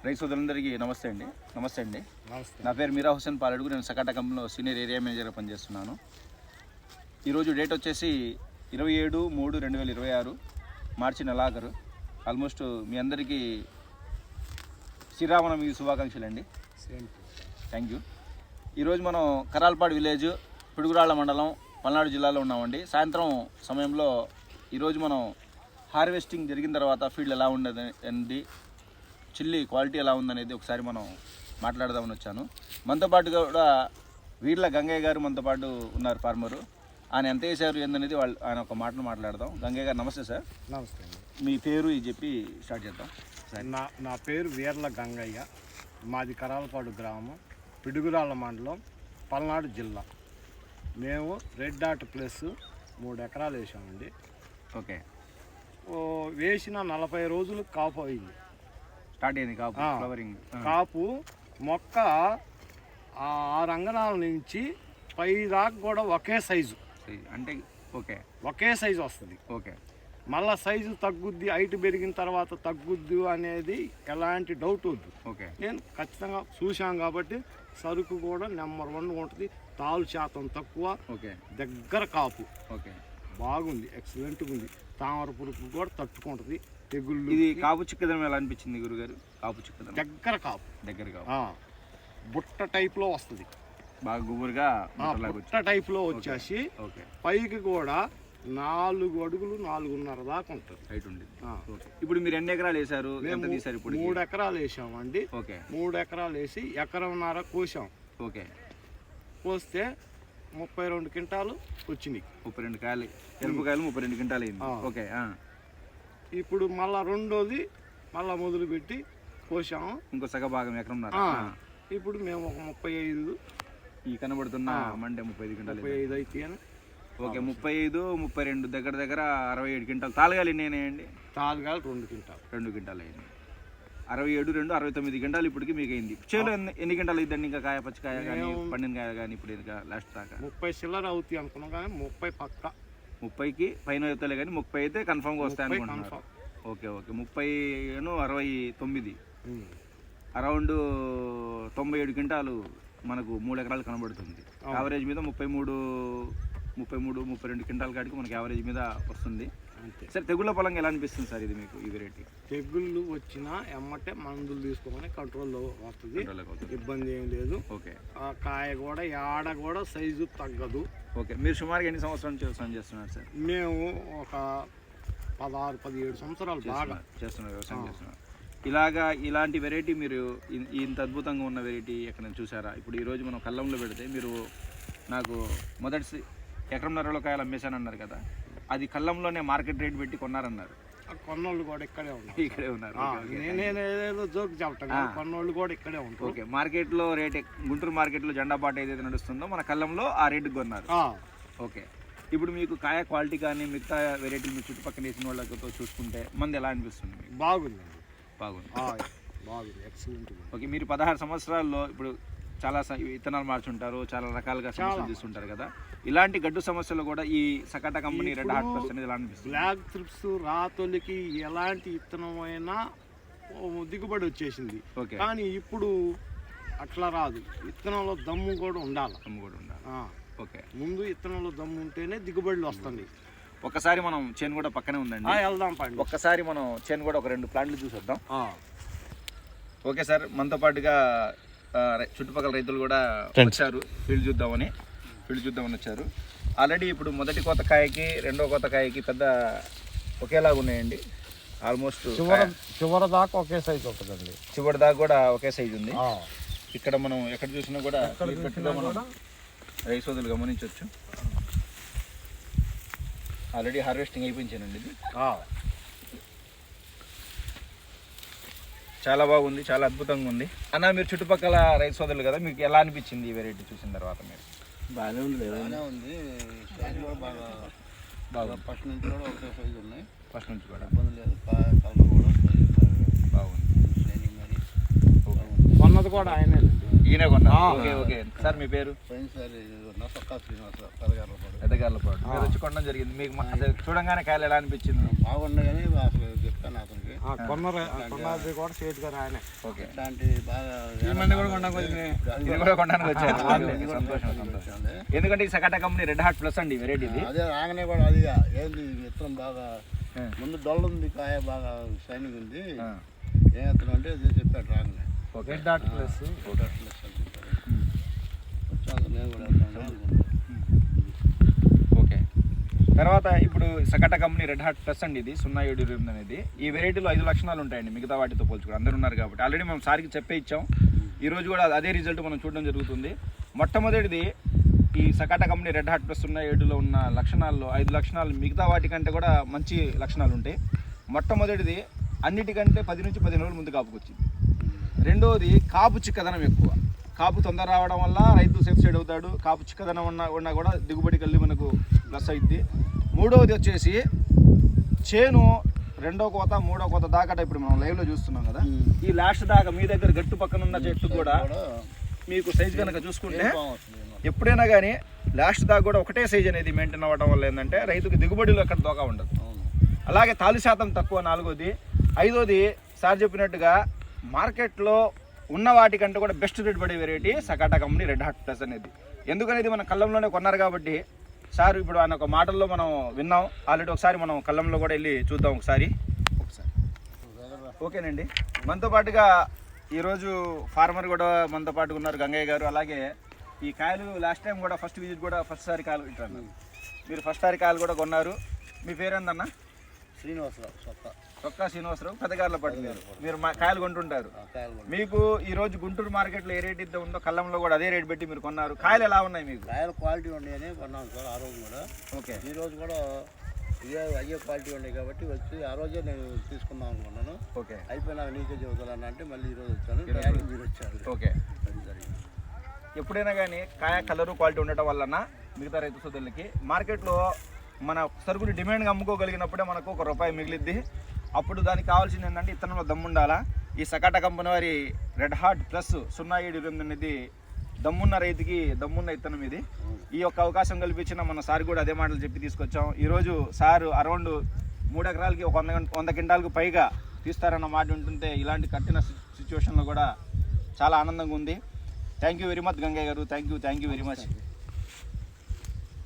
రైతు సోదరులందరికీ నమస్తే అండి. నమస్తే. నా పేరు మీరా హుసేన్ పాలడుగు. నేను సకాటా కంపెనీలో సీనియర్ ఏరియా మేనేజర్గా పనిచేస్తున్నాను. ఈరోజు డేట్ వచ్చేసి 27/3/2026 మార్చి నెలాఖరు. ఆల్మోస్ట్ మీ అందరికీ శ్రీరామనవమి శుభాకాంక్షలు అండి. Thank you. ఈరోజు మనం కరాల్పాడు విలేజ్, పిడుగురాళ్ళ మండలం, పల్నాడు జిల్లాలో ఉన్నామండి. సాయంత్రం సమయంలో ఈరోజు మనం హార్వెస్టింగ్ జరిగిన తర్వాత ఫీల్డ్ ఎలా ఉండదు, చిల్లీ క్వాలిటీ ఎలా ఉందనేది ఒకసారి మనం మాట్లాడదామని వచ్చాను. మనతో పాటు కూడా వీర్ల గంగయ్య గారు మనతో పాటు ఉన్నారు, ఫార్మరు. ఆయన ఎంత వేసారు ఏందనేది ఆయన ఒక మాటలు మాట్లాడదాం. గంగయ్య గారు నమస్తే సార్. నమస్తే అండి. మీ పేరు ఇది చెప్పి స్టార్ట్ చేద్దాం. నా పేరు వీర్ల గంగయ్య. మాది కరాలపాడు గ్రామం, పిడుగురాళ్ళ మండలం, పల్నాడు జిల్లా. మేము రెడ్ డాట్ ప్లస్ 3 ఎకరాలు వేసామండి. ఓకే. వేసిన 40 రోజులు కాపు అయింది. స్టార్ట్ అయింది కాపు, ఫ్లవరింగ్. కాపు మొక్క 6 అంగళాల నుంచి పై దాకా కూడా ఒకే సైజు, అంటే ఒకే సైజు వస్తుంది. ఓకే. మళ్ళీ సైజు తగ్గుద్ది, హైట్ పెరిగిన తర్వాత తగ్గుద్ది అనేది ఎలాంటి డౌట్ వద్దు. ఓకే. నేను ఖచ్చితంగా చూశాను కాబట్టి సరుకు కూడా నెంబర్ 1 ఉంటుంది. తాలు శాతం తక్కువ. ఓకే. దగ్గర కాపు. ఓకే. బాగుంది, ఎక్సలెంట్గా ఉంది. తామర పురుగు కూడా తట్టుకుంటుంది, తెగుళ్ళు. ఇది కాపు చిక్కదనం ఎలా అనిపించింది గురుగారు? కాపు చిక్కదనం దగ్గర కాపు, బుట్ట టైప్లో వస్తుంది. బాగా గుబురుగా బుట్ట టైప్లో వచ్చేసి పైకి కూడా 4 అడుగులు 4.5 దాకా ఉంటుంది హైట్ ఉంది. ఇప్పుడు మీరు ఎన్ని ఎకరాలు వేసారు? 3 ఎకరాలు వేసామండి. 3 ఎకరాలు వేసి 1.5 ఎకరం కోసాం. ఓకే. కోస్తే 32 క్వింటాలు వచ్చినాయి. 32 కాయలు, ఎరుపుకాయలు 32 క్వింటాలు అయింది. ఓకే. ఇప్పుడు మళ్ళా రెండోది మళ్ళా మొదలుపెట్టి కోసాము. ఇంకో సగ భాగం ఎకరంన్నర. ఇప్పుడు మేము ఒక 35 ఈ కనబడుతున్న మండే 35 క్వింటాలు 35 అయితే. ఓకే. 35, 32 దగ్గర దగ్గర 67 క్వింటాలు. తాలుగాలు ఎన్ని అయినాయండి? తాలుగాలు 2 క్వింటాలు అయింది. 67, 2, 69 క్వింటాలు ఇప్పటికి మీకు అయింది. చేలో ఎన్ని క్వింటాలు అయిందండి? ఇంకా కాయ, పచ్చికాయ కానీ, పండిన కాయ కానీ ఇప్పుడు ఇంకా లాస్ట్ దాకా 30 చిల్లర అవుతాయి అనుకున్నాం, కానీ 30 పక్క. 30కి పైన అవుతాయి, కానీ 30 అయితే కన్ఫామ్గా వస్తాయి అనుకుంటున్నాను. ఓకే. 30, 69 అరౌండ్ 97 క్వింటాలు మనకు 3 ఎకరాలు కనబడుతుంది. యావరేజ్ మీద 33, 32 క్వింటాల కాడికి మనకి యావరేజ్ మీద వస్తుంది. సార్, తెగుళ్ళ పొలంగా ఎలా అనిపిస్తుంది సార్ ఇది మీకు, ఈ వెరైటీ? తెగుళ్ళు వచ్చినా ఎమ్మటే మందులు తీసుకోమని కంట్రోల్లో వస్తుంది, ఇబ్బంది ఏం లేదు. ఓకే. ఆ కాయ కూడా యాడ కూడా సైజు తగ్గదు. ఓకే. మీరు సుమారుగా ఎన్ని సంవత్సరాల నుంచి వ్యవసాయం చేస్తున్నారు సార్? మేము ఒక 16-17 సంవత్సరాలు బాగా చేస్తున్నారు, వ్యవసాయం చేస్తున్నారు. ఇలాంటి వెరైటీ మీరు ఇంత అద్భుతంగా ఉన్న వెరైటీ ఎక్కడ చూసారా? ఇప్పుడు ఈరోజు మనం కల్లంలో పెడితే మీరు నాకు మొదటి 1.5 ఎకరంలో కాయలు అమ్మేశానన్నారు కదా, అది కల్లంలోనే మార్కెట్ రేట్ పెట్టి కొన్నారన్నారు. కొన్నోళ్ళు కూడా ఇక్కడే ఉన్నారు. నేనేదో జోక్ చెప్తాను, కొన్నోళ్ళు కూడా ఇక్కడే ఉంటారు. ఓకే. మార్కెట్లో రేట్, గుంటూరు మార్కెట్లో జెండా పాట ఏదైతే నడుస్తుందో మన కల్లంలో ఆ రేటుకి కొన్నారు. ఓకే. ఇప్పుడు మీకు కాయ క్వాలిటీ కానీ మిగతా వెరైటీలు మీ చుట్టుపక్కల వేసిన వాళ్ళతో చూసుకుంటే మంది ఎలా అనిపిస్తుంది? బాగుంది. ఎక్సలెంట్. ఓకే. మీరు 16 సంవత్సరాల్లో ఇప్పుడు చాలా విత్తనాలు మార్చుంటారు, చాలా రకాలుగా సమస్యలు చూస్తుంటారు కదా. ఇలాంటి గడ్డు సమస్యలు కూడా ఈ Sakata company red heart plus అనేది ఎలా అనిపిస్తుంది? బ్లాక్ థ్రిప్స్ రాతోలికి ఎలాంటి విత్తనం అయినా దిగుబడి వచ్చేసింది. కానీ ఇప్పుడు అట్లా రాదు. విత్తనంలో దమ్ము కూడా ఉండాలి. ఓకే. ముందు విత్తనంలో దమ్ము ఉంటేనే దిగుబడులు వస్తుంది. ఒకసారి మనం చేను కూడా పక్కనే ఉందండి, వెళ్దాం పండి. ఒక్కసారి మనం చేను కూడా ఒక 2 ప్లాంట్లు చూసొద్దాం. ఓకే సార్, మనతో పాటుగా చుట్టుపక్కల రైతులు కూడా వచ్చారు, ఫీల్డ్ చూద్దామని వచ్చారు. ఆల్రెడీ ఇప్పుడు మొదటి కోత కాయకి రెండో కోత కాయకి పెద్ద ఒకేలాగా ఉన్నాయండి. ఆల్మోస్ట్ చివరి దాకా ఒకే సైజు ఉంటుందండి. చివరి దాకా కూడా ఒకే సైజు ఉంది. ఇక్కడ మనం ఎక్కడ చూసినా కూడా మనం రైతు సోదరులు గమనించవచ్చు. ఆల్రెడీ హార్వెస్టింగ్ అయిపోయించానండి ఇది. చాలా బాగుంది, చాలా అద్భుతంగా ఉంది. అన్న, మీరు చుట్టుపక్కల రైతు సోదరులు కదా, మీకు ఎలా అనిపించింది ఈ వెరైటీ చూసిన తర్వాత? మీరు బాగానే ఉంది. బాగా ఫస్ట్ నుంచి కూడా ఒకే సైజు ఉన్నాయి. ఫస్ట్ నుంచి కూడా ఇబ్బంది లేదు. కలర్ కూడా బాగుంది. కొన్నది కూడా ఈయన కొన్నారు. ఓకే. ఓకే సార్, మీ పేరు? పెద్దగార్లపాడు మీరు వచ్చి కొనడం జరిగింది. మీకు చూడంగానే కాయలు ఎలా అనిపించింది? బాగున్నాయి, కానీ అసలు చెప్తాను అతనికి కొన్నది కూడా చేతిగానే ఆయనే. ఓకే, ఇట్లాంటి బాగా ఇది కూడా కొనడానికి వచ్చారు. సంతోషం, సంతోషం. ఎందుకంటే ఈ Sakata company red heart plus అండి వెరైటీ ఇది. అదే రాగానే కూడా అది ఏంది విత్తనం బాగా ముందు డొల్ ఉంది, కాయ బాగా షైనింగ్ ఉంది. ఏం విత్తనం అంటే ఇది చెప్పాడు రాగానే రెడ్ హార్ట్ ప్లస్ అని చెప్పారు. వచ్చాక నేను కూడా వెళ్తాను అనుకుంటాను. ఓకే, తర్వాత ఇప్పుడు సకాటా కంపెనీ రెడ్ హార్ట్ ప్లస్ అండి ఇది 0728 అనేది. ఈ వెరైటీలో 5 లక్షణాలు ఉంటాయండి మిగతా వాటితో పోల్చుకోవడం. అందరూ ఉన్నారు కాబట్టి ఆల్రెడీ మనం సార్కి చెప్పే ఇచ్చాం. ఈ రోజు కూడా అదే రిజల్ట్ మనం చూడడం జరుగుతుంది. మొట్టమొదటిది ఈ Sakata company red heart plus 07లో ఉన్న లక్షణాల్లో 5 లక్షణాలు మిగతా వాటికంటే కూడా మంచి లక్షణాలు ఉంటాయి. మొట్టమొదటిది అన్నిటికంటే 10 నుంచి 15 రోజుల ముందు కాపుకొచ్చింది. రెండవది కాపు చిక్కదనం ఎక్కువ. కాపు తొందర రావడం వల్ల రైతు సేఫ్ సైడ్ అవుతాడు. కాపు చిక్కదనం ఉన్నా కూడా దిగుబడి కలిగి మనకు ప్లస్ అయింది. మూడవది వచ్చేసి చేను 2వ కోత 3వ కోత దాకా ఇప్పుడు మనం లైవ్లో చూస్తున్నాం కదా, ఈ లాస్ట్ దాకా మీ దగ్గర గట్టు పక్కన ఉన్న చెట్టు కూడా మీకు సైజ్ కనుక చూసుకుంటే ఎప్పుడైనా కానీ లాస్ట్ దాకా కూడా ఒకటే సైజ్ అనేది మెయింటైన్ అవ్వడం వల్ల ఏంటంటే రైతుకి దిగుబడిలో ఎక్కడ దోకా ఉండదు. అలాగే తాలు శాతం తక్కువ 4వది. 5వది సార్ చెప్పినట్టుగా మార్కెట్లో ఉన్న వాటికంటే కూడా బెస్ట్ రేట్ పడే variety సకాటా company red heart plus అనేది. ఎందుకనేది మన కళ్ళంలోనే కొన్నారు కాబట్టి సార్ ఇప్పుడు ఆయన ఒక మాటల్లో మనం విన్నాం ఆల్రెడీ. ఒకసారి మనం కళ్ళంలో కూడా వెళ్ళి చూద్దాం ఒకసారి. ఓకేనండి, మనతో పాటుగా ఈరోజు ఫార్మర్ కూడా మనతో పాటుగా ఉన్నారు గంగయ్య గారు. అలాగే ఈ కాయలు లాస్ట్ టైం కూడా ఫస్ట్ విజిట్ కూడా ఫస్ట్ సారి కాయలు ఇట్టారు మీరు, ఫస్ట్ సారి కాయలు కూడా కొన్నారు. మీ పేరేందన్నా? శ్రీనివాసరావు, చొక్కా శ్రీనివాసరావు, పెద్దగార్లపాటి. మీరు మా కాయలు కొంటుంటారు. మీకు ఈ రోజు గుంటూరు మార్కెట్లో ఏ రేట్ ఇద్దా ఉందో కళ్ళంలో కూడా అదే రేట్ పెట్టి మీరు కొన్నారు. కాయలు ఎలా ఉన్నాయి మీకు? కాయలు క్వాలిటీ ఉన్నాయని కొన్నాను సార్ ఆ రోజు కూడా. ఓకే, ఈ రోజు కూడా అయ్యే క్వాలిటీ ఉన్నాయి కాబట్టి వచ్చి ఆ రోజే నేను తీసుకుందాం అనుకున్నాను. ఓకే, అయిపోయినా లీకేజ్ అవుతాను అంటే మళ్ళీ ఈరోజు వచ్చాను, మీరు వచ్చారు. ఓకే, అది జరిగింది. ఎప్పుడైనా కానీ కాయ కలరు క్వాలిటీ ఉండటం వలన మిగతా రైతు సోదరులకి మార్కెట్లో మన సరుకుని డిమాండ్గా అమ్ముకోగలిగినప్పుడే మనకు ₹1 మిగిలిద్ది. అప్పుడు దానికి కావాల్సింది ఏంటంటే ఇత్తనంలో దమ్ముండాలా. ఈ సకాటా కంపెనీ వారి రెడ్ హార్ట్ ప్లస్ 0728 అనేది దమ్మున్న రైతుకి దమ్మున్న ఇత్తనం ఇది. ఈ యొక్క అవకాశం కల్పించిన మన సార్ కూడా అదే మాటలు చెప్పి తీసుకొచ్చాం. ఈరోజు సారు అరౌండ్ 3 ఎకరాలకి 100 క్వింటాలకు పైగా తీస్తారన్న మాట ఉంటుంటే ఇలాంటి కఠిన సిచ్యువేషన్లో కూడా చాలా ఆనందంగా ఉంది. Thank you very much Gangaiah garu. Thank you very much.